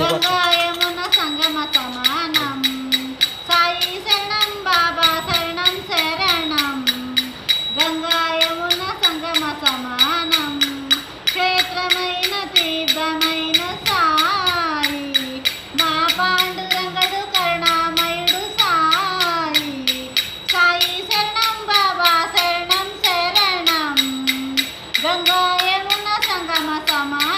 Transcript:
గంగాయమున సంగమ సమానం సాయి శరణం బాబా శరణం శరణం గంగాయమున సంగమ సమానం క్షేత్రమైన తీర్థమైన సాయి మా పాండురంగడు కరుణామయుడు సాయి సాయి శరణం బాబా శరణం శరణం గంగాయమున సంగమ సమానం